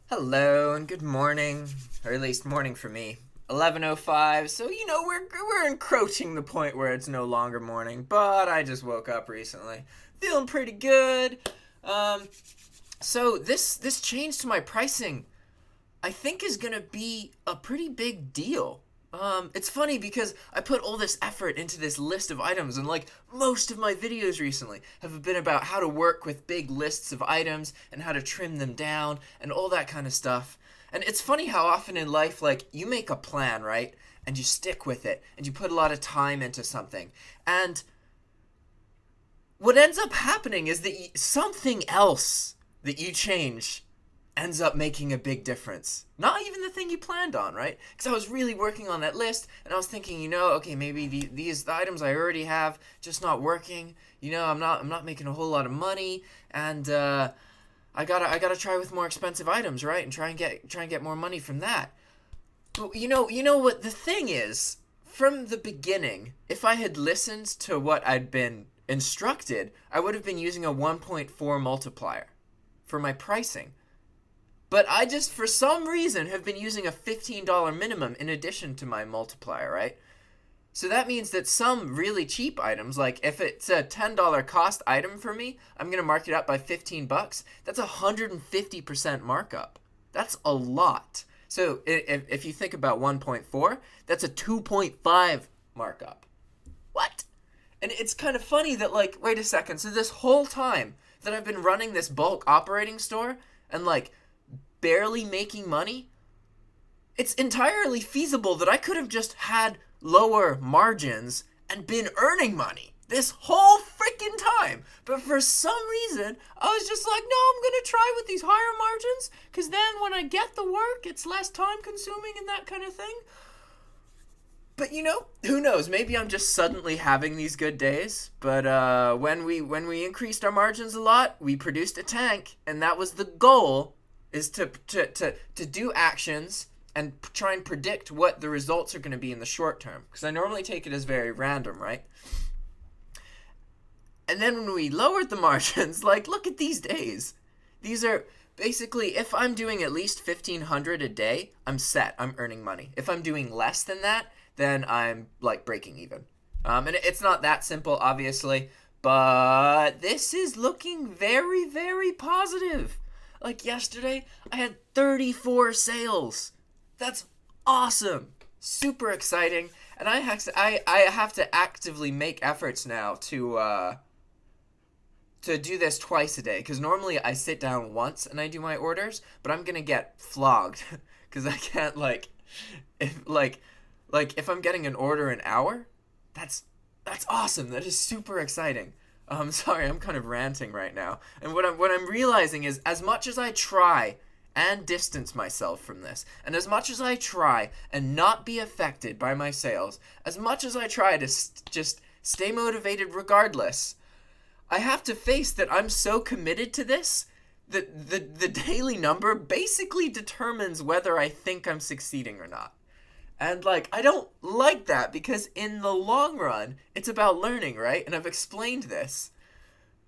Hello and good morning, or at least morning for me. 11:05. So we're encroaching the point where it's no longer morning, but I just woke up recently, feeling pretty good. Um, so this change to my pricing, I think, is gonna be a pretty big deal. It's funny because I put all this effort into this list of items, and like most of my videos recently have been about how to work with big lists of items and how to trim them down and all that kind of stuff. And it's funny how often in life, like, you make a plan, right? And you stick with it, and you put a lot of time into something. And what ends up happening is that something else that you change ends up making a big difference. Not even the thing you planned on, right? Because I was really working on that list, and I was thinking, okay, maybe the items I already have just not working. I'm not making a whole lot of money, and I gotta try with more expensive items, right? And try and get more money from that. But you know what the thing is? From the beginning, if I had listened to what I'd been instructed, I would have been using a 1.4 multiplier for my pricing. But I just, for some reason, have been using a $15 minimum in addition to my multiplier, right? So that means that some really cheap items, like if it's a $10 cost item for me, I'm going to mark it up by 15 bucks. That's 150% markup. That's a lot. So if you think about 1.4, that's a 2.5 markup. What? And it's kind of funny that, like, wait a second. So this whole time that I've been running this bulk operating store and, like, barely making money, it's entirely feasible that I could have just had lower margins and been earning money this whole freaking time. But for some reason, I was just like, no, I'm going to try with these higher margins, because then when I get the work, it's less time consuming and that kind of thing. But who knows? Maybe I'm just suddenly having these good days. But when we increased our margins a lot, we produced a tank, and that was the goal, is to do actions and try and predict what the results are going to be in the short term. Because I normally take it as very random, right? And then when we lowered the margins, like, look at these days. These are basically, if I'm doing at least 1,500 a day, I'm set. I'm earning money. If I'm doing less than that, then I'm, like, breaking even. And it's not that simple, obviously, but this is looking very, very positive. Like yesterday, I had 34 sales. That's awesome. Super exciting. And I have to actively make efforts now to do this twice a day, because normally I sit down once and I do my orders, but I'm gonna get flogged because I can't, if I'm getting an order an hour, that's awesome. That is super exciting. Sorry, I'm kind of ranting right now. And what I'm realizing is, as much as I try and distance myself from this, and as much as I try and not be affected by my sales, as much as I try to just stay motivated regardless, I have to face that I'm so committed to this that the daily number basically determines whether I think I'm succeeding or not. And, like, I don't like that, because in the long run, it's about learning, right? And I've explained this.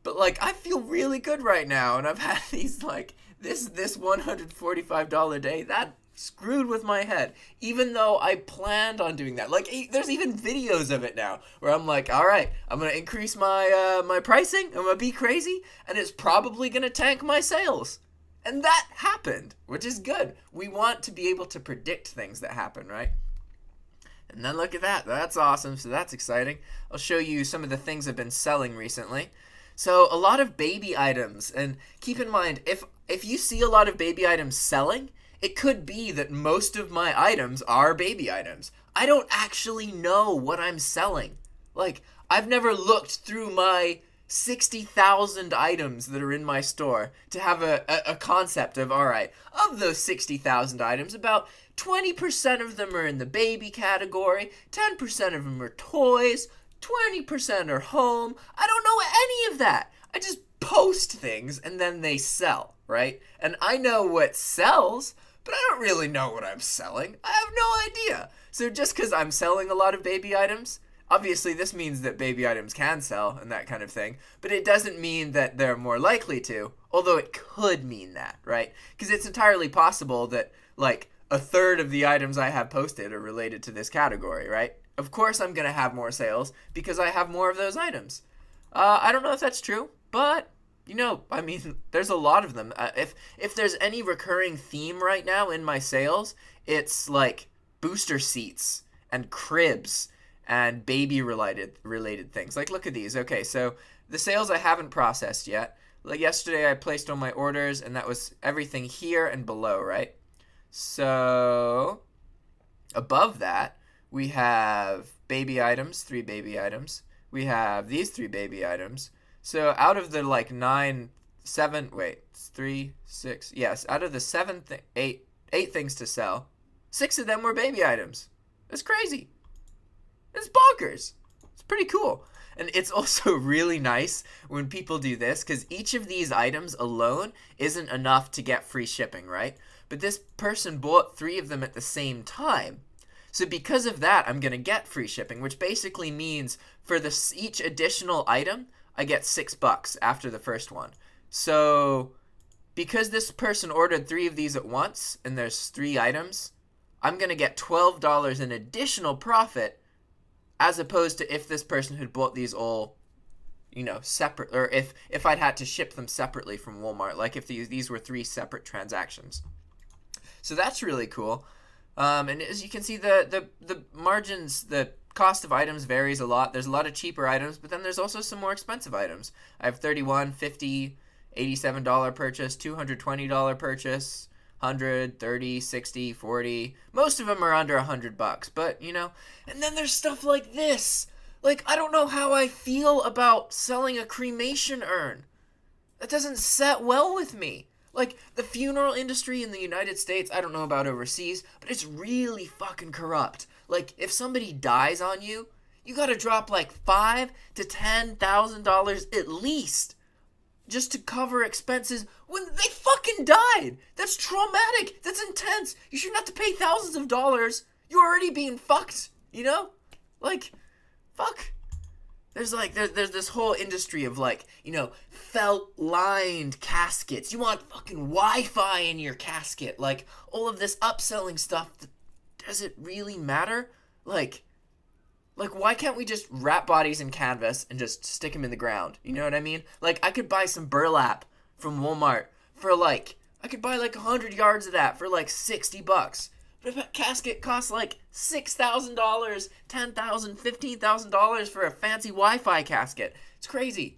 But, like, I feel really good right now, and I've had these, like, this $145 day, that screwed with my head. Even though I planned on doing that. Like, there's even videos of it now, where I'm like, all right, I'm going to increase my pricing, I'm going to be crazy, and it's probably going to tank my sales. And that happened, which is good. We want to be able to predict things that happen, right? And then look at that. That's awesome. So that's exciting. I'll show you some of the things I've been selling recently. So a lot of baby items. And keep in mind, if you see a lot of baby items selling, it could be that most of my items are baby items. I don't actually know what I'm selling. Like, I've never looked through my 60,000 items that are in my store to have a concept of, all right, of those 60,000 items, about 20% of them are in the baby category, 10% of them are toys, 20% are home. I don't know any of that. I just post things and then they sell, right? And I know what sells, but I don't really know what I'm selling. I have no idea. So just because I'm selling a lot of baby items, Obviously, this means that baby items can sell and that kind of thing, but it doesn't mean that they're more likely to, although it could mean that, right? Because it's entirely possible that, like, a third of the items I have posted are related to this category, right? Of course I'm going to have more sales because I have more of those items. I don't know if that's true, but, you know, I mean, there's a lot of them. If there's any recurring theme right now in my sales, it's, like, booster seats and cribs and baby related things. Like, look at these. Okay, so the sales I haven't processed yet. Like, yesterday I placed all my orders, and that was everything here and below, right? So above that, we have baby items, 3 baby items. We have these 3 baby items. So out of the like 3, 6, yes, out of the 8 things to sell, 6 of them were baby items. That's crazy. It's bonkers. It's pretty cool. And it's also really nice when people do this, because each of these items alone isn't enough to get free shipping, right? But this person bought 3 of them at the same time. So because of that, I'm going to get free shipping, which basically means for each additional item, I get $6 after the first one. So because this person ordered 3 of these at once, and there's 3 items, I'm going to get $12 in additional profit, as opposed to if this person had bought these all, you know, separate, or if I'd had to ship them separately from Walmart, like if these were 3 separate transactions. So that's really cool. And as you can see, the margins, the cost of items varies a lot. There's a lot of cheaper items, but then there's also some more expensive items. I have $31, $50, $87 purchase, $220 purchase, $100, $30, $60, $40. Most of them are under $100, but you know. And then there's stuff like this. Like, I don't know how I feel about selling a cremation urn. That doesn't set well with me. Like, the funeral industry in the United States, I don't know about overseas, but it's really fucking corrupt. Like, if somebody dies on you, you gotta drop like $5,000 to $10,000 at least just to cover expenses when they fucking died. That's traumatic. That's intense. You shouldn't have to pay thousands of dollars. You're already being fucked, you know? Like, fuck. There's this whole industry of, like, you know, felt-lined caskets. You want fucking Wi-Fi in your casket. Like, all of this upselling stuff. Does it really matter? Like, why can't we just wrap bodies in canvas and just stick them in the ground? You know what I mean? Like, I could buy some burlap from Walmart for, like, I could buy, like, 100 yards of that for, like, $60. But if a casket costs like $6,000, $10,000, $15,000 for a fancy Wi-Fi casket, it's crazy.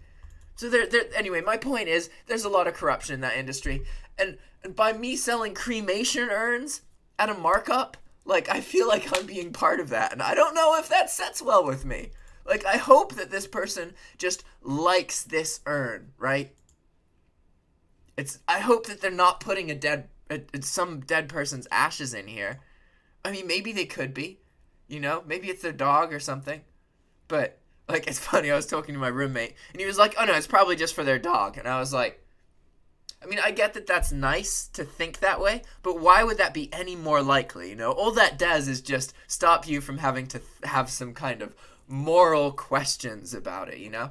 So anyway, my point is there's a lot of corruption in that industry, and by me selling cremation urns at a markup, like, I feel like I'm being part of that, and I don't know if that sets well with me. Like, I hope that this person just likes this urn, right? I hope that they're not putting some dead person's ashes in here. I mean, maybe they could be, you know, maybe it's their dog or something. But, like, it's funny, I was talking to my roommate, and he was like, oh no, it's probably just for their dog. And I was like, I mean, I get that that's nice to think that way, but why would that be any more likely, you know? All that does is just stop you from having to have some kind of moral questions about it, you know?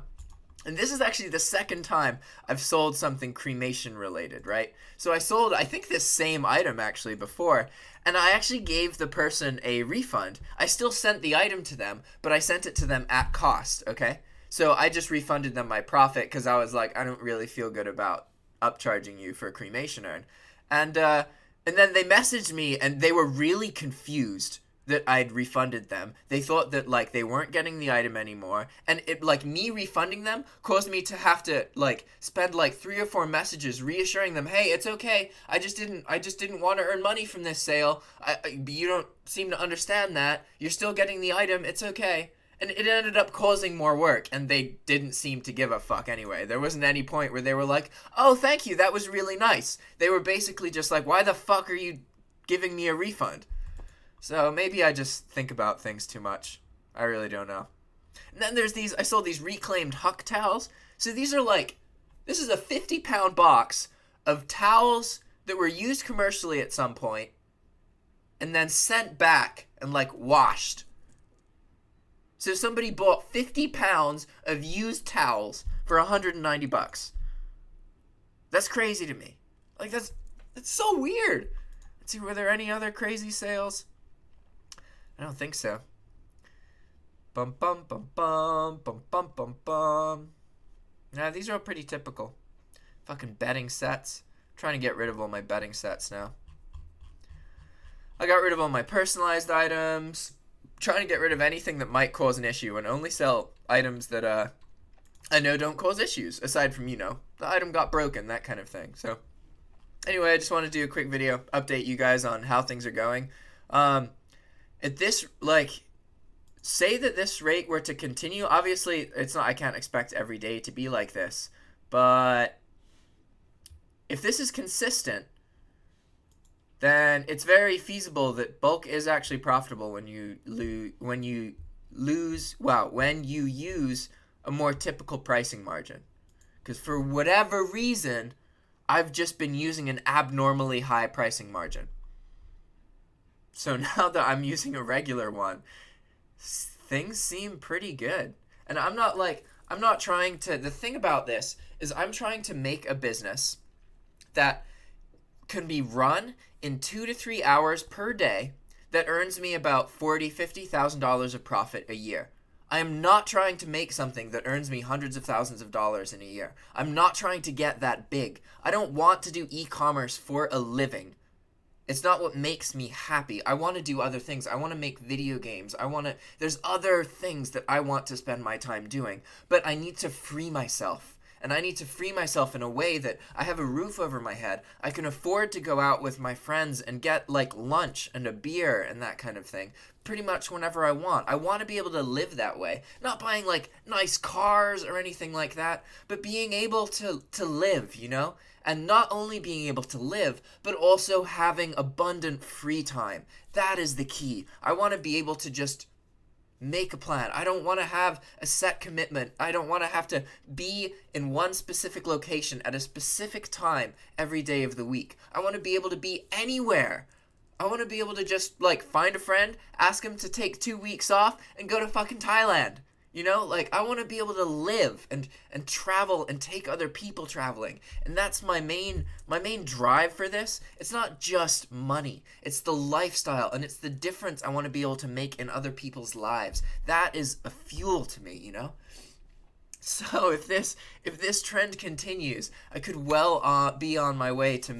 And this is actually the second time I've sold something cremation related, right? So I sold, I think, this same item actually before, and I actually gave the person a refund. I still sent the item to them, but I sent it to them at cost, okay? So I just refunded them my profit because I was like, I don't really feel good about upcharging you for a cremation urn. And then they messaged me, and they were really confused that I'd refunded them. They thought that, like, they weren't getting the item anymore, and it, like, me refunding them caused me to have to, like, spend like 3 or 4 messages reassuring them, hey, it's okay, I just didn't want to earn money from this sale. You don't seem to understand that. You're still getting the item, it's okay. And it ended up causing more work, and they didn't seem to give a fuck anyway. There wasn't any point where they were like, oh, thank you, that was really nice. They were basically just like, why the fuck are you giving me a refund? So maybe I just think about things too much. I really don't know. And then there's these, I sold these reclaimed Huck towels. So these are like, this is a 50-pound box of towels that were used commercially at some point and then sent back and, like, washed. So somebody bought 50 pounds of used towels for $190. That's crazy to me. Like, that's so weird. Let's see, were there any other crazy sales? I don't think so. Bum bum bum bum bum bum bum bum. Nah, these are all pretty typical. Fucking bedding sets. I'm trying to get rid of all my bedding sets now. I got rid of all my personalized items. Trying to get rid of anything that might cause an issue and only sell items that I know don't cause issues, aside from, the item got broken, that kind of thing. So anyway, I just want to do a quick video, update you guys on how things are going. At this, say that this rate were to continue, obviously I can't expect every day to be like this, but if this is consistent, then it's very feasible that bulk is actually profitable when you use a more typical pricing margin. Because for whatever reason, I've just been using an abnormally high pricing margin. So now that I'm using a regular one, things seem pretty good. And the thing about this is I'm trying to make a business that can be run in 2 to 3 hours per day that earns me about $40,000-$50,000 of profit a year. I am not trying to make something that earns me hundreds of thousands of dollars in a year. I'm not trying to get that big. I don't want to do e-commerce for a living. It's not what makes me happy. I want to do other things. I want to make video games. There's other things that I want to spend my time doing. But I need to free myself. And I need to free myself in a way that I have a roof over my head. I can afford to go out with my friends and get lunch and a beer and that kind of thing pretty much whenever I want. I want to be able to live that way. Not buying nice cars or anything like that, but being able to live, And not only being able to live, but also having abundant free time. That is the key. I want to be able to just make a plan. I don't want to have a set commitment. I don't want to have to be in one specific location at a specific time every day of the week. I want to be able to be anywhere. I want to be able to just find a friend, ask him to take 2 weeks off and go to fucking Thailand. I want to be able to live and travel and take other people traveling. And that's my main drive for this. It's not just money. It's the lifestyle and it's the difference I want to be able to make in other people's lives. That is a fuel to me, So if this trend continues, I could well be on my way to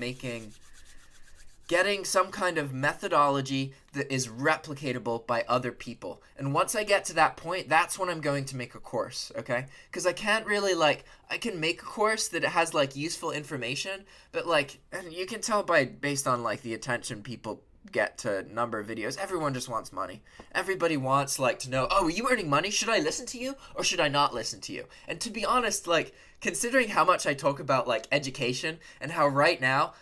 getting some kind of methodology that is replicatable by other people. And once I get to that point, that's when I'm going to make a course, okay? Because I can't really, I can make a course that has, useful information, but, and you can tell based on, the attention people get to number of videos, everyone just wants money. Everybody wants, to know, oh, are you earning money? Should I listen to you or should I not listen to you? And to be honest, considering how much I talk about, education and how right now,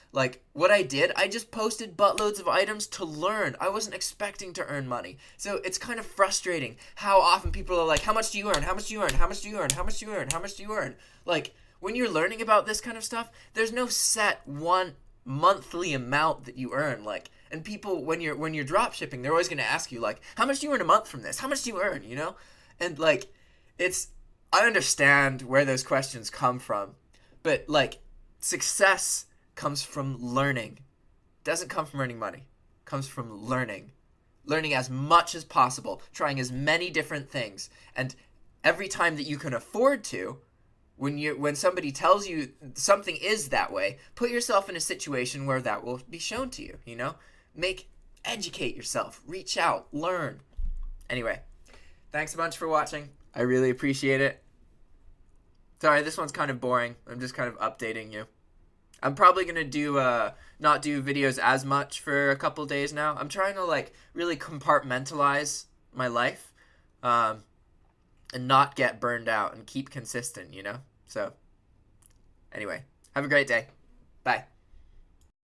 what I did, I just posted buttloads of items to learn. I wasn't expecting to earn money. So it's kind of frustrating how often people are like, how much do you earn? How much do you earn? How much do you earn? How much do you earn? How much do you earn? When you're learning about this kind of stuff, there's no set one monthly amount that you earn. And people, when you're drop shipping, they're always going to ask you, how much do you earn a month from this? How much do you earn, And, I understand where those questions come from, but, success comes from learning. It doesn't come from earning money. It comes from learning. Learning as much as possible, trying as many different things. And every time that you can afford to, when somebody tells you something is that way, put yourself in a situation where that will be shown to you, Educate yourself, reach out, learn. Anyway, thanks a bunch for watching. I really appreciate it. Sorry, this one's kind of boring. I'm just kind of updating you. I'm probably going to not do videos as much for a couple days now. I'm trying to really compartmentalize my life and not get burned out and keep consistent, So anyway, have a great day. Bye.